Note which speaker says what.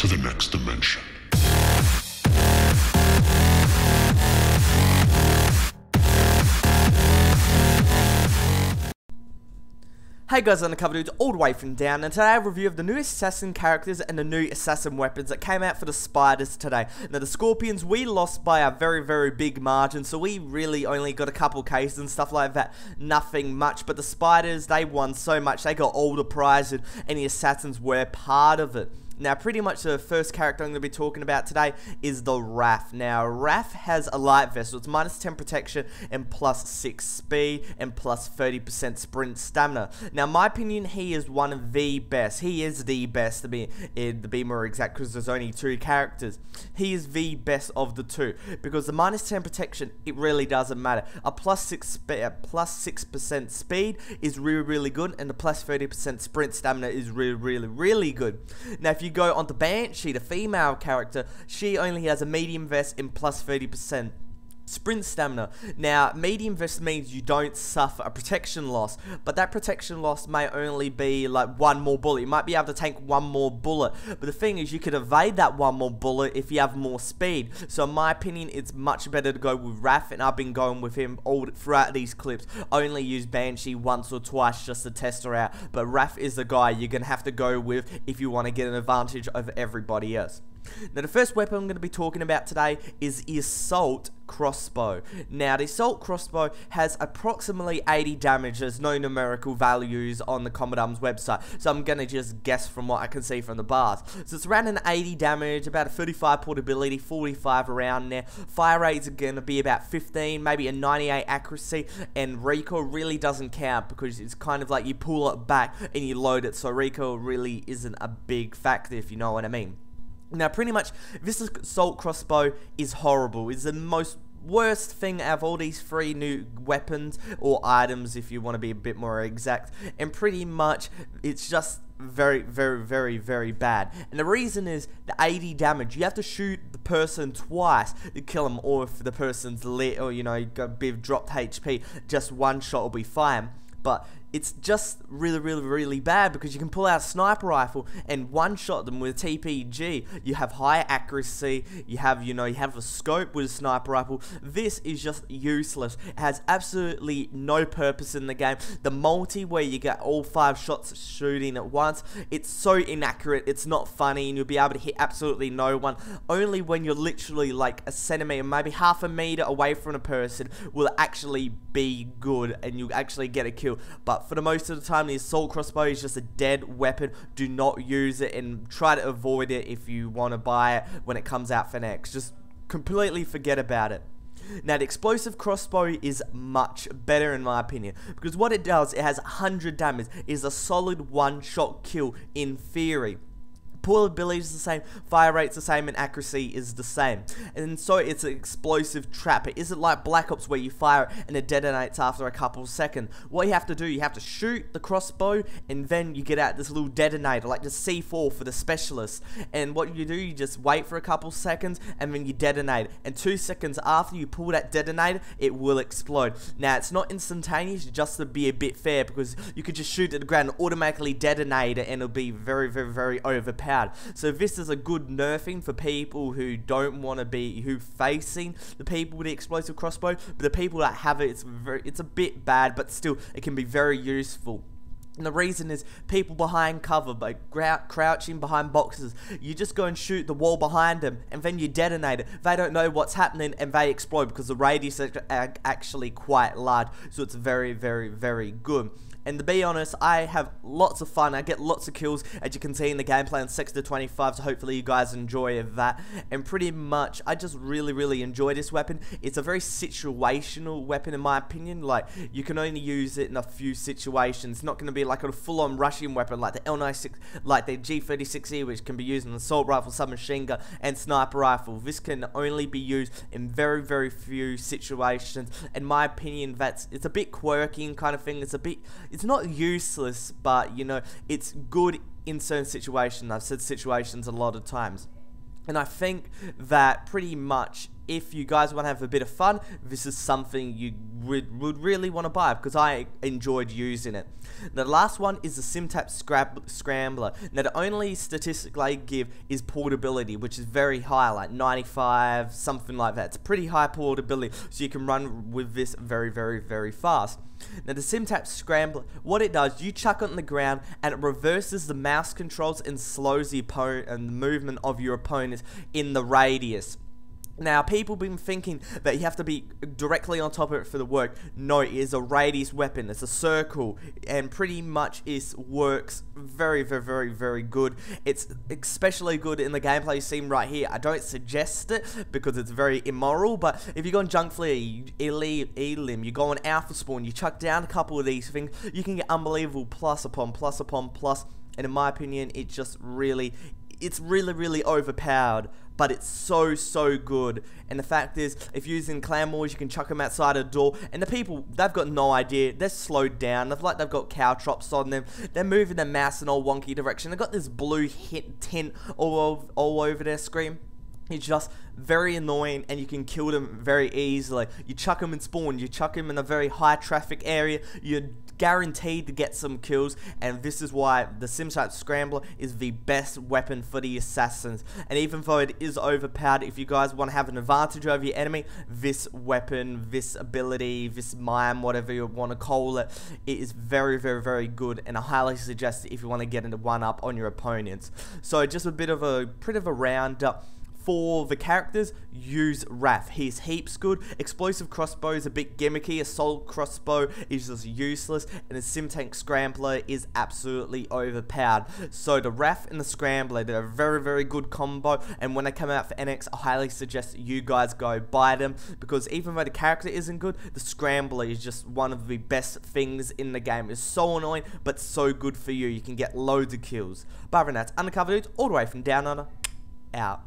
Speaker 1: to the next dimension.
Speaker 2: Hey guys, Undercover Dudes, all the way from down, and today I have a review of the new assassin characters and the new assassin weapons that came out for the spiders today. Now the scorpions, we lost by a very big margin, so we really only got a couple cases and stuff like that, nothing much, but the spiders, they won so much, they got all the prizes, and the assassins were part of it. Now, pretty much the first character I'm going to be talking about today is the Wraith. Now, Wraith has a light vest, so it's minus 10 protection and plus 6 speed and plus 30% sprint stamina. Now, in my opinion, he is one of the best. He is the best, to be more exact, because there's only 2 characters. He is the best of the 2, because the minus 10 protection, it really doesn't matter. A plus 6% speed is really good, and the plus 30% sprint stamina is really good. Now, if you go on to Banshee, the female character, she only has a medium vest and plus 30% sprint stamina. Now, medium vest means you don't suffer a protection loss, but that protection loss may only be like 1 more bullet. You might be able to take 1 more bullet, but the thing is, you could evade that 1 more bullet if you have more speed. So in my opinion, it's much better to go with Wraith, and I've been going with him all throughout these clips. I only use Banshee once or twice just to test her out, but Wraith is the guy you're gonna have to go with if you want to get an advantage over everybody else. Now, the first weapon I'm going to be talking about today is the Assualt Crossbow. Now, the Assualt Crossbow has approximately 80 damage. There's no numerical values on the Combat Arms website, so I'm going to just guess from what I can see from the bars. So it's around an 80 damage, about a 35 portability, 45 around there. Fire rates are going to be about 15, maybe a 98 accuracy, and recoil really doesn't count because it's kind of like you pull it back and you load it, so recoil really isn't a big factor, if you know what I mean. Now, pretty much, this Assault Crossbow is horrible. It's the most worst thing out of all these 3 new weapons, or items if you want to be a bit more exact, and pretty much, it's just very bad. And the reason is the 80 damage. You have to shoot the person twice to kill them, or if the person's lit, or you know, got a bit of dropped HP, just 1 shot will be fine. But it's just really bad because you can pull out a sniper rifle and one-shot them with a TPG. You have high accuracy, you have a scope with a sniper rifle. This is just useless. It has absolutely no purpose in the game. The multi where you get all 5 shots shooting at once, it's so inaccurate, it's not funny, and you'll be able to hit absolutely no one. Only when you're literally like a centimeter, maybe half a meter away from a person will it actually be good and you actually get a kill. But for the most of the time, the Assault Crossbow is just a dead weapon. Do not use it and try to avoid it if you want to buy it when it comes out for next. Just completely forget about it. Now, the Explosive Crossbow is much better in my opinion, because what it does, it has 100 damage. It is a solid 1-shot kill in theory. Portability is the same, fire rate's the same, and accuracy is the same. And so it's an explosive trap. It isn't like Black Ops where you fire it and it detonates after a couple of seconds. What you have to do, you have to shoot the crossbow and then you get out this little detonator, like the C4 for the specialists. And what you do, you just wait for a couple seconds and then you detonate it. And 2 seconds after you pull that detonator, it will explode. Now, it's not instantaneous, just to be a bit fair, because you could just shoot at the ground and automatically detonate it and it'll be very overpowered. So this is a good nerfing for people who don't want to be, facing the people with the explosive crossbow, but the people that have it, it's a bit bad, but still, it can be very useful. And the reason is people behind cover, by crouching behind boxes, you just go and shoot the wall behind them and then you detonate it. They don't know what's happening and they explode because the radius is actually quite large, so it's very good. And to be honest, I have lots of fun. I get lots of kills, as you can see in the gameplay on 6 to 25, so hopefully you guys enjoy that. And pretty much, I just really enjoy this weapon. It's a very situational weapon in my opinion. Like, you can only use it in a few situations. It's not going to be like a full-on rushing weapon like the L96, like the G36E, which can be used in an assault rifle, submachine gun, and sniper rifle. This can only be used in very few situations. In my opinion, it's a bit quirky and kind of thing. It's not useless, but you know, it's good in certain situations. I've said situations a lot of times. And I think that pretty much if you guys want to have a bit of fun, this is something you would really want to buy, because I enjoyed using it. Now, the last one is the Synapse Scrambler. Now, the only statistic I give is portability, which is very high, like 95, something like that. It's pretty high portability, so you can run with this very fast. Now, the Synapse Scrambler, what it does, you chuck it on the ground and it reverses the mouse controls and slows the movement of your opponents in the radius. Now, people have been thinking that you have to be directly on top of it for the work. No, it is a radius weapon. It's a circle, and pretty much it works very good. It's especially good in the gameplay you see right here. I don't suggest it because it's very immoral, but if you go on Junk Flea, Elim, you go on Alpha Spawn, you chuck down a couple of these things, you can get unbelievable plus upon plus upon plus, and in my opinion, it's really overpowered, but it's so good. And the fact is, if you're using clan wars, you can chuck them outside a door, and the people, they've got no idea. They're slowed down. They've got cow trops on them. They're moving their mouse in all wonky direction. They've got this blue tint all over their screen. It's just very annoying, and you can kill them very easily. You chuck them in spawn, you chuck them in a very high traffic area, you're guaranteed to get some kills, and this is why the Synapse Scrambler is the best weapon for the assassins. And even though it is overpowered, if you guys want to have an advantage over your enemy, this weapon, this ability, this mime, whatever you want to call it, it is very good, and I highly suggest it if you want to get into one up on your opponents. So just a bit of a roundup. For the characters, use Wrath. He's heaps good. Explosive Crossbow is a bit gimmicky. Assault Crossbow is just useless. And the Synapse Scrambler is absolutely overpowered. So the Wrath and the Scrambler, they're a very good combo. And when they come out for NX, I highly suggest you guys go buy them. Because even though the character isn't good, the Scrambler is just one of the best things in the game. It's so annoying, but so good for you. You can get loads of kills. But other than that, Undercover Dudes, all the way from Down Under, out.